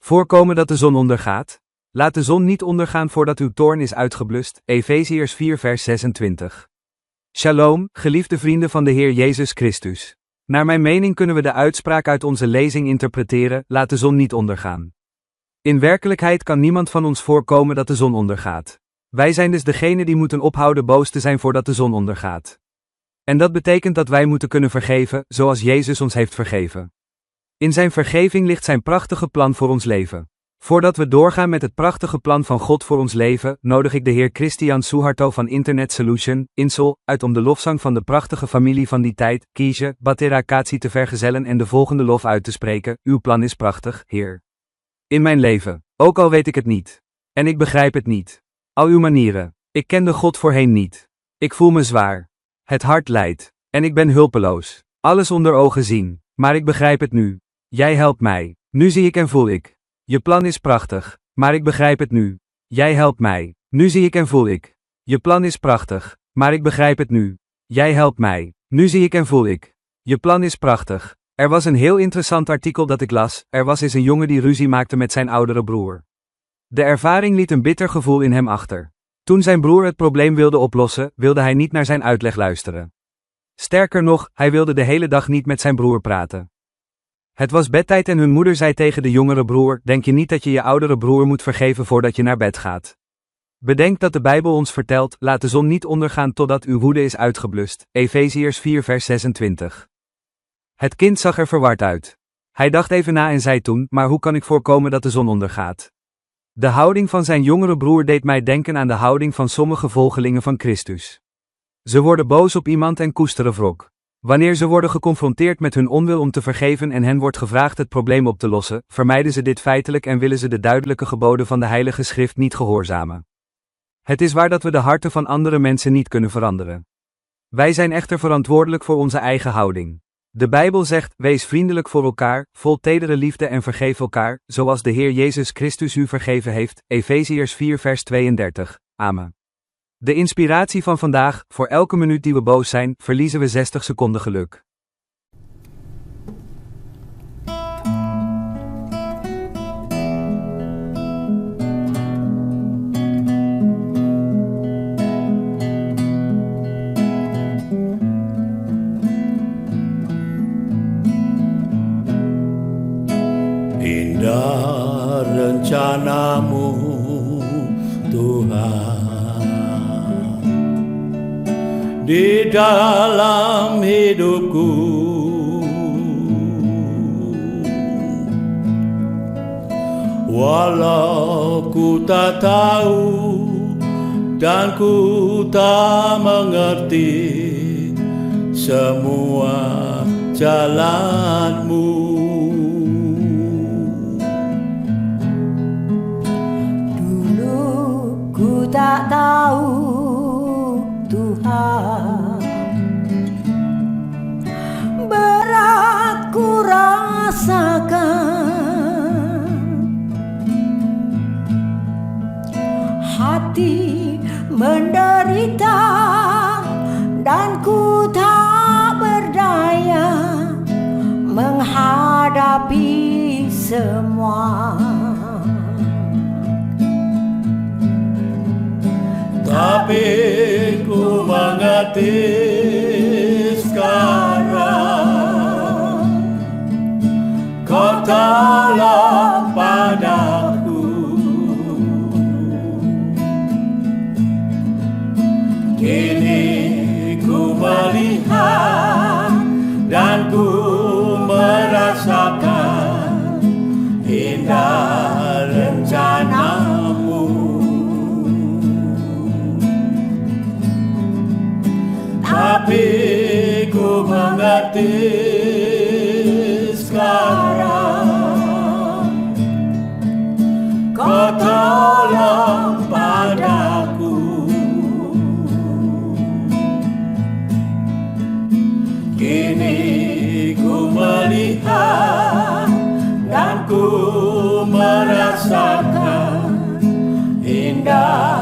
Voorkomen dat de zon ondergaat? Laat de zon niet ondergaan voordat uw toorn is uitgeblust. Efeziërs 4 vers 26. Shalom, geliefde vrienden van de Heer Jezus Christus. Naar mijn mening kunnen we de uitspraak uit onze lezing interpreteren: laat de zon niet ondergaan. In werkelijkheid kan niemand van ons voorkomen dat de zon ondergaat. Wij zijn dus degene die moeten ophouden boos te zijn voordat de zon ondergaat. En dat betekent dat wij moeten kunnen vergeven, zoals Jezus ons heeft vergeven. In zijn vergeving ligt zijn prachtige plan voor ons leven. Voordat we doorgaan met het prachtige plan van God voor ons leven, nodig ik de Heer Christian Suharto van Internet Solution, Insel, uit om de lofzang van de prachtige familie van die tijd, Kiesje, Batera Katsi te vergezellen en de volgende lof uit te spreken: uw plan is prachtig, Heer. In mijn leven, ook al weet ik het niet. En ik begrijp het niet. Al uw manieren. Ik kende God voorheen niet. Ik voel me zwaar. Het hart lijdt. En ik ben hulpeloos. Alles onder ogen zien. Maar ik begrijp het nu. Jij helpt mij. Nu zie ik en voel ik. Je plan is prachtig. Maar ik begrijp het nu. Jij helpt mij. Nu zie ik en voel ik. Je plan is prachtig. Maar ik begrijp het nu. Jij helpt mij. Nu zie ik en voel ik. Je plan is prachtig. Er was een heel interessant artikel dat ik las. Er was eens een jongen die ruzie maakte met zijn oudere broer. De ervaring liet een bitter gevoel in hem achter. Toen zijn broer het probleem wilde oplossen, wilde hij niet naar zijn uitleg luisteren. Sterker nog, hij wilde de hele dag niet met zijn broer praten. Het was bedtijd en hun moeder zei tegen de jongere broer: denk je niet dat je je oudere broer moet vergeven voordat je naar bed gaat? Bedenk dat de Bijbel ons vertelt: laat de zon niet ondergaan totdat uw woede is uitgeblust. Efeziërs 4 vers 26. Het kind zag er verward uit. Hij dacht even na en zei toen: maar hoe kan ik voorkomen dat de zon ondergaat? De houding van zijn jongere broer deed mij denken aan de houding van sommige volgelingen van Christus. Ze worden boos op iemand en koesteren wrok. Wanneer ze worden geconfronteerd met hun onwil om te vergeven en hen wordt gevraagd het probleem op te lossen, vermijden ze dit feitelijk en willen ze de duidelijke geboden van de Heilige Schrift niet gehoorzamen. Het is waar dat we de harten van andere mensen niet kunnen veranderen. Wij zijn echter verantwoordelijk voor onze eigen houding. De Bijbel zegt: wees vriendelijk voor elkaar, vol tedere liefde en vergeef elkaar, zoals de Heer Jezus Christus u vergeven heeft. Efeziërs 4 vers 32. Amen. De inspiratie van vandaag: voor elke minuut die we boos zijn, verliezen we 60 seconden geluk. Indah rencanamu, Tuhan, di dalam hidupku. Walau ku tak tahu dan ku tak mengerti semua jalanmu. Tak tahu, Tuhan, berat ku rasakan, hati menderita dan ku tak berdaya menghadapi semua. Tapi ku mengerti sekarang, Kau tolong padaku. Kini ku melihat dan ku merasakan indah rencanamu. Tapi ku mengerti sekarang, Kau tolong padaku. Kini ku melihat dan ku merasakan indah